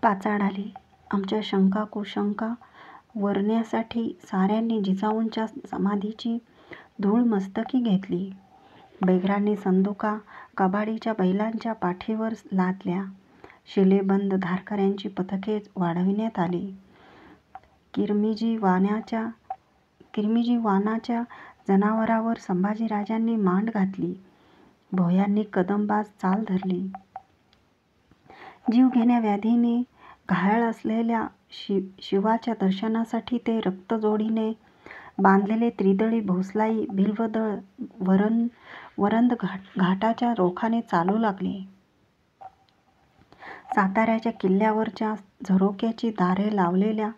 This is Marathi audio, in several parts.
पाचाड आली. आमच्या शंका कुशंका वरण्यासाठी साऱ्यांनी जिजाऊंच्या समाधीची धूळ मस्तकी घेतली. बेगरांनी संदुका कबाडीच्या बैलांच्या पाठीवर लादल्या. शिलेबंद धारकऱ्यांची पथके वाढविण्यात आली. किरमिजी वानाच्या जनावरावर संभाजीराजांनी मांड घातली. भोयांनी कदमबाज चाल धरली. जीवघेण्या व्याधीने घायाळ असलेल्या शिवाच्या दर्शनासाठी ते रक्तजोडीने बांधलेले त्रिदळी भोसलाई भिल्वदळ वरंद घाटाच्या रोखाने चालू लागले. साताऱ्याच्या किल्ल्यावरच्या झरोक्याची दारे लावलेल्या,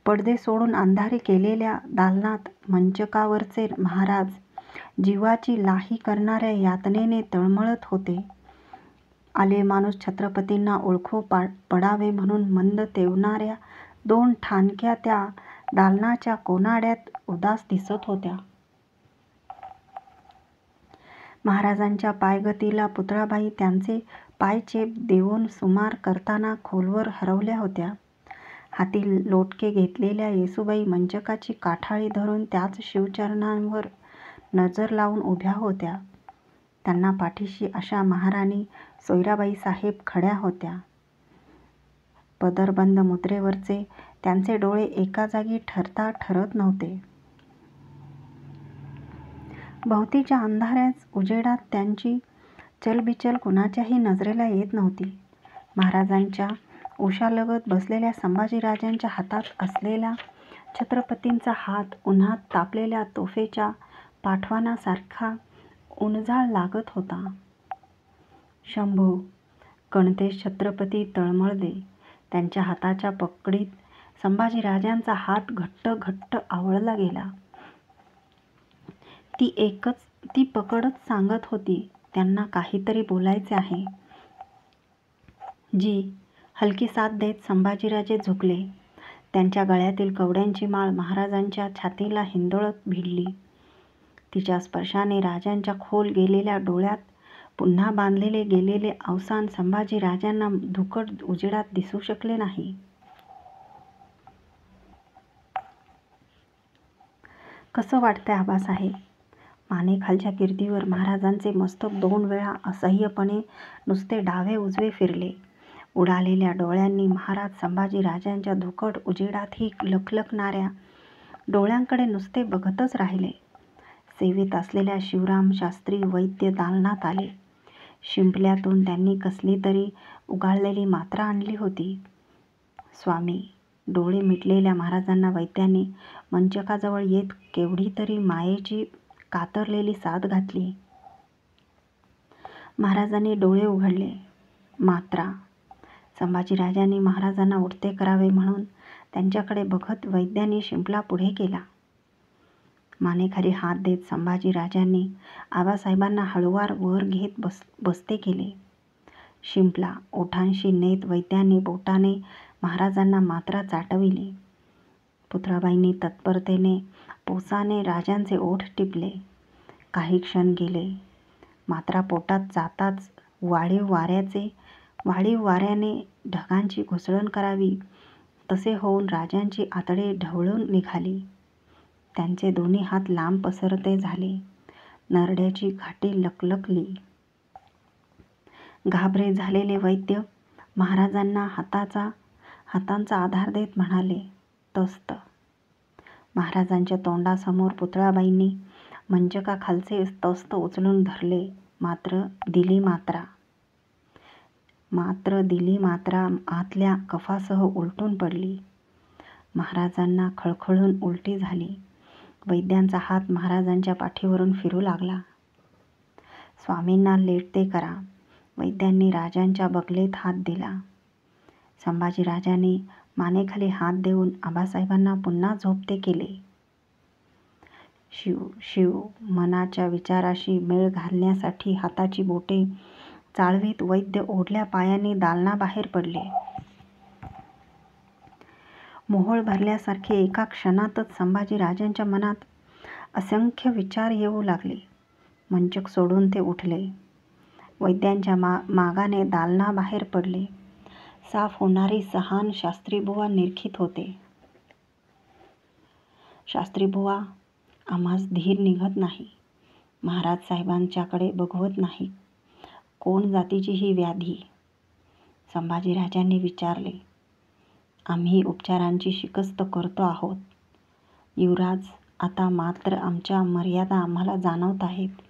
पडदे सोडून अंधारी केलेल्या दालनात मंचकावरचे महाराज जीवाची लाही करणाऱ्या यातनेने तळमळत होते. आले माणूस छत्रपतींना ओळखू पडावे म्हणून मंद तेवणाऱ्या 2 ठाणक्या त्या दालनाच्या कोनाड्यात उदास दिसत होत्या. महाराजांच्या पायगतीला पुतळाबाई त्यांचे पायचेप देऊन सुमार करताना खोलवर हरवल्या होत्या. हाती लोटके घेतलेल्या येसूबाई मंचकाची काठाळी धरून त्याच शिवचरणांवर नजर लावून उभ्या होत्या. त्यांना पाठीशी आशा महाराणी सोयराबाई साहेब खड्या होत्या. पदरबंद मुद्रेवरचे त्यांचे डोळे एका जागी ठरत नव्हते. भोवतीच्या अंधाऱ्याच उजेडात त्यांची चलबिचल कुणाच्याही नजरेला येत नव्हती. महाराजांच्या उशालगत बसलेल्या संभाजीराजांच्या हातात असलेला छत्रपतींचा हात उन्हात तापलेल्या तोफेच्या पाठवानासारखा उणजाळ लागत होता. शंभू, कणतेश छत्रपती तळमळले. त्यांच्या हाताच्या पकडीत संभाजीराजांचा हात घट्ट आवळला गेला. ती पकडच सांगत होती, त्यांना काहीतरी बोलायचे आहे. जी हलकी साथ देत संभाजीराजे झुकले. त्यांच्या गळ्यातील कवड्यांची माळ महाराजांच्या छातीला हिंदोळत भिडली. तिच्या स्पर्शाने राजांच्या खोल गेलेल्या डोळ्यात पुन्हा बांधलेले गेलेले अवसान संभाजीराजांना धुकट उजेडात दिसू शकले नाही. कसं वाटतंय आबासाहेब? मानेखालच्या गिरदीवर महाराजांचे मस्तक 2 वेळा असह्यपणे नुसते डावे उजवे फिरले. उडालेल्या डोळ्यांनी महाराज संभाजीराजांच्या धुकट उजेडातही लखलखणाऱ्या डोळ्यांकडे नुसते बघतच राहिले. सेवेत असलेल्या शिवराम शास्त्री वैद्य दालनात आले. शिंपल्यातून त्यांनी कसली तरी उगाळलेली मात्रा आणली होती. स्वामी, डोळे मिटलेल्या महाराजांना वैद्यांनी मंचकाजवळ येत केवढी तरी मायेची कातरलेली साद घातली. महाराजांनी डोळे उघडले. मात्रा. संभाजीराजांनी महाराजांना उठते करावे म्हणून त्यांच्याकडे बघत वैद्यांनी शिंपला पुढे केला. मानेखाली हात देत संभाजीराजांनी आबासाहेबांना हळुवार वर घेत बसते केले. शिंपला ओठांशी नेत वैद्यांनी बोटाने महाराजांना मात्रा चाटविली. पुतळाबाईंनी तत्परतेने पोसाने राजांचे ओठ टिपले. काही क्षण गेले. मात्रा पोटात जाताच वाढीव वाऱ्याने ढगांची घुसळण करावी तसे होऊन राजांची आतडे ढवळून निघाली. त्यांचे दोन्ही हात लांब पसरते झाले. नरड्याची घाटी लकलकली. घाबरे झालेले वैद्य महाराजांना हातांचा आधार देत म्हणाले, तस्त. महाराजांच्या तोंडासमोर पुतळाबाईंनी मंचकाखालचे तस्त उचलून धरले. मात्र दिली मात्रा आतल्या कफासह उलटून पडली. महाराजांना खळखळून उलटी झाली. वैद्यांचा हात महाराजांच्या पाठीवरून फिरू लागला. स्वामींना लेटते करा. वैद्यांनी राजांच्या बगलेत हात दिला. संभाजीराजांनी मानेखाली हात देऊन आबासाहेबांना पुन्हा झोपते केले. शिव मनाच्या विचाराशी मेळ घालण्यासाठी हाताची बोटे चाळवीत वैद्य ओढल्या पायांनी दालनाबाहेर पडले. मोहोळ भरल्यासारखे एका क्षणातच संभाजीराजांच्या मनात असंख्य विचार येऊ लागले. मंचक सोडून ते उठले. वैद्यांच्या मागाने दालनाबाहेर पडले. साफ होणारी सहान शास्त्रीबुवा निरखीत होते. शास्त्रीबुवा, आम्हास धीर निघत नाही. महाराज साहेबांच्याकडे बघवत नाही. कोण जातीची ही व्याधी? संभाजीराजांनी विचारले. आम्ही उपचारांची शिकस्त करतो आहोत युवराज. आता मात्र आमच्या मर्यादा आम्हाला जाणवत आहेत.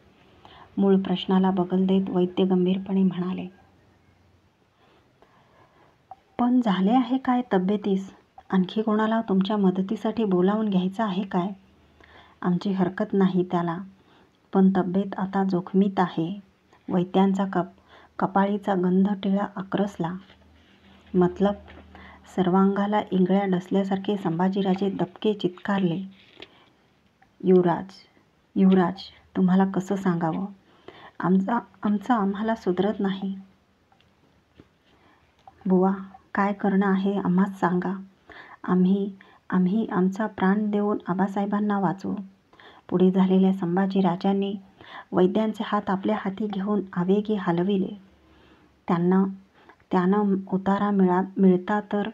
मूळ प्रश्नाला बगल देत वैद्य गंभीरपणे म्हणाले. पण झाले आहे काय तब्येतीस? आणखी कोणाला तुमच्या मदतीसाठी बोलावून घ्यायचं आहे काय? आमची हरकत नाही त्याला, पण तब्येत आता जोखमीत आहे. वैद्यांचा कपाळीचा गंध टिळा आक्रसला. मतलब? सर्वांगाला इंगळ्या डसल्यासारखे संभाजीराजे दबके चित्कारले. युवराज, तुम्हाला कसं सांगावं? आमचं आम्हाला सुधरत नाही. बुवा, काय करणं आहे आम्हास सांगा. आम्ही आमचा प्राण देऊन आबासाहेबांना वाचवू. पुढे झालेल्या संभाजीराजांनी वैद्यांचे हात आपल्या हाती घेऊन आवेगी हलविले. त्यानं उतारा मिळता तर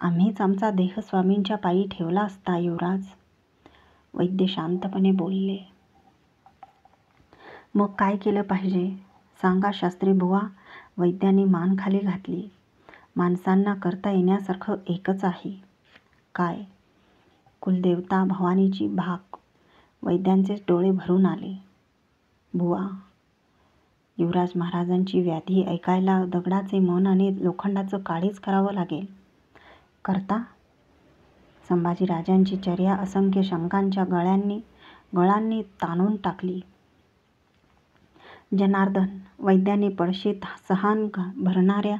आम्हीच आमचा देह स्वामींच्या पायी ठेवला असता युवराज. वैद्य शांतपणे बोलले. मग काय केलं पाहिजे सांगा शास्त्रीबुवा. वैद्यांनी मान खाली घातली. माणसांना करता येण्यासारखं एकच आहे. काय? कुलदेवता भवानीची भाक. वैद्यांचे डोळे भरून आले. बुवा, युवराज महाराजांची व्याधी ऐकायला दगडाचे मन आणि लोखंडाचं काळीच करावं लागेल. करता? संभाजीराजांची चर्या असंख्य शंकांच्या गळांनी ताणून टाकली. जनार्दन, वैद्यांनी पळशीत सहान भरणाऱ्या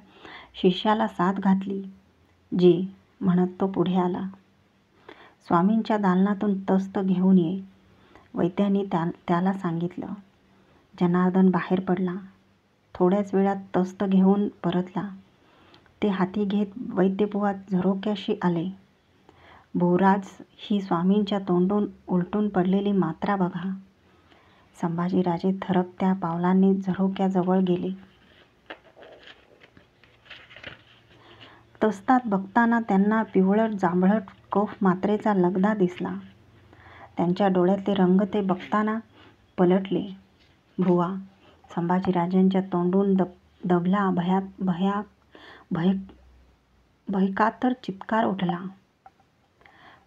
शिष्याला साथ घातली. जी म्हणत तो पुढे आला. स्वामींच्या दालनातून तस्त घेऊन ये, वैद्यांनी त्याला सांगितलं. जनार्दन बाहेर पडला. थोड्याच वेळात तस्त घेऊन परतला. ते हाती घेत वैद्यबुवा झरोक्याशी आले. बुवराज, ही स्वामींच्या तोंडून उलटून पडलेली मात्रा बघा. संभाजीराजे थरकत्या पावलांनी झरोक्याजवळ गेले. तस्तात बघताना त्यांना पिवळट जांभळट कफ मात्रेचा लगदा दिसला. त्यांच्या डोळ्यातले रंग ते बघताना पलटले. बुवा, संभाजीराजांच्या तोंडून दबला भयकातर चित्कार उठला.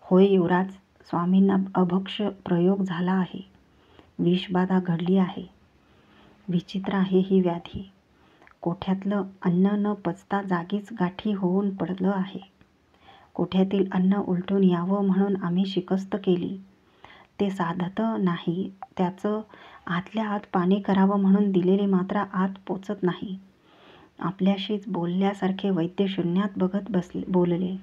होय युवराज, स्वामींना अभक्ष प्रयोग झाला आहे. विषबाधा घडली आहे. विचित्र आहे ही व्याधी. कोठ्यातलं अन्न न पचता जागीच गाठी होऊन पडलं आहे. कोठ्यातील अन्न उलटून यावं म्हणून आम्ही शिकस्त केली. ते साधत नाही. त्याचं आतल्या आत पाणी करावं म्हणून दिलेली मात्रा आत पोचत नाही. आपल्याशीच बोलल्यासारखे वैद्य शून्यात बघत बोलले.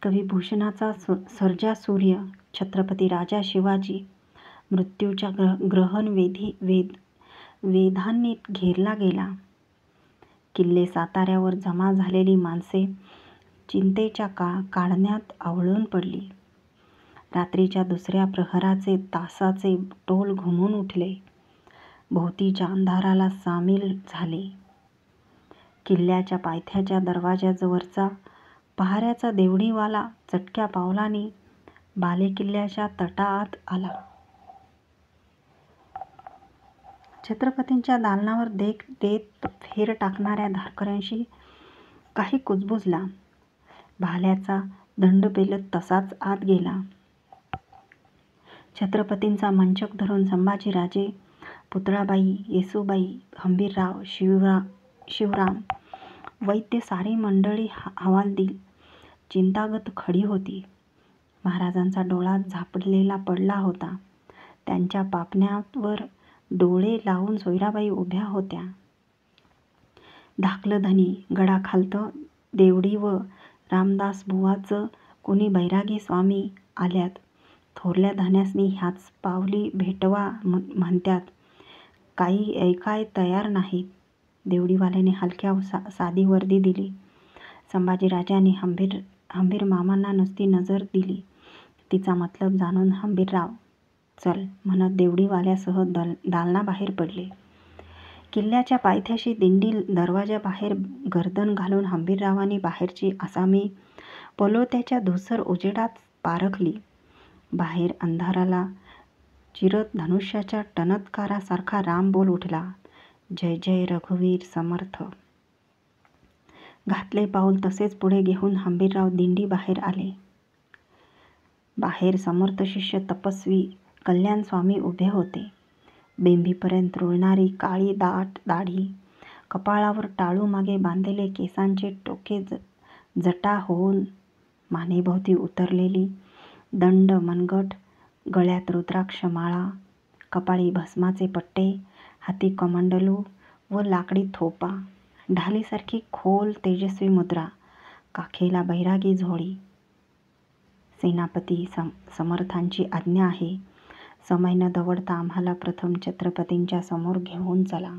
कविभूषणाचा सर्जा सूर्य छत्रपती राजा शिवाजी मृत्यूच्या ग्रहण वेधांनी घेरला गेला. किल्ले साताऱ्यावर जमा झालेली माणसे चिंतेच्या काढण्यात आवळून पडली. रात्रीच्या दुसऱ्या प्रहराचे तासाचे टोल घुमून उठले. भोवतीच्या अंधाराला सामील झाले. किल्ल्याच्या पायथ्याच्या दरवाजाजवळचा पहाऱ्याचा देवडीवाला चटक्या पावलांनी बालेकिल्ल्याच्या तटाआत आला. छत्रपतींच्या दालनावर देत फेर टाकणाऱ्या धारकऱ्यांशी काही कुजबुजला. भाल्याचा दंड पेलत तसाच आत गेला. छत्रपतींचा मंचक धरून संभाजीराजे, पुतळाबाई, येसूबाई, हंबीरराव, शिवराम, वैद्य सारी मंडळी हवालदिल चिंतागत खडी होती. महाराजांचा डोळा झापडलेला पडला होता. त्यांच्या पापण्यांवर डोळे लावून सोयराबाई उभ्या होत्या. धाकलं धनी, गडाखालतं देवडी व रामदासबुवाचं कुणी बैरागी स्वामी आल्यात. थोरल्या धन्यासनी ह्याच पावली भेटवा म्हणत्यात. काही ऐकाय तयार नाहीत. देवडीवाल्याने हलक्या साधी वर्दी दिली. संभाजीराजांनी हंबीर मामांना नुसती नजर दिली. तिचा मतलब जाणून हंबीरराव चल म्हणत देवडीवाल्यासह दालनाबाहेर पडले. किल्ल्याच्या पायथ्याशी दिंडी दरवाजाबाहेर गर्दन घालून हंबीररावांनी बाहेरची आसामी पलोत्याच्या धुसर उजेडात पारखली. बाहेर अंधाराला चिरत धनुष्याच्या टणत्कारासारखा रामबोल उठला. जय जय रघुवीर समर्थ. घातले पाऊल तसेच पुढे घेऊन हंबीरराव दिंडी बाहेर आले. बाहेर समर्थ शिष्य तपस्वी कल्याणस्वामी उभे होते. बेंबीपर्यंत रुळणारी काळी दाट दाढी, कपाळावर टाळूमागे बांधलेले केसांचे टोके जटा होऊन मानेभोवती उतरलेली दंड मनगट, गळ्यात रुद्राक्ष माळा, कपाळी भस्माचे पट्टे, हाती कमंडलू व लाकडी थोपा, ढालीसारखी खोल तेजस्वी मुद्रा, काखेला बैरागी झोळी. सेनापती समर्थांची आज्ञा आहे. समय न दवडता आम्हाला प्रथम छत्रपतींच्या समोर घेऊन चला.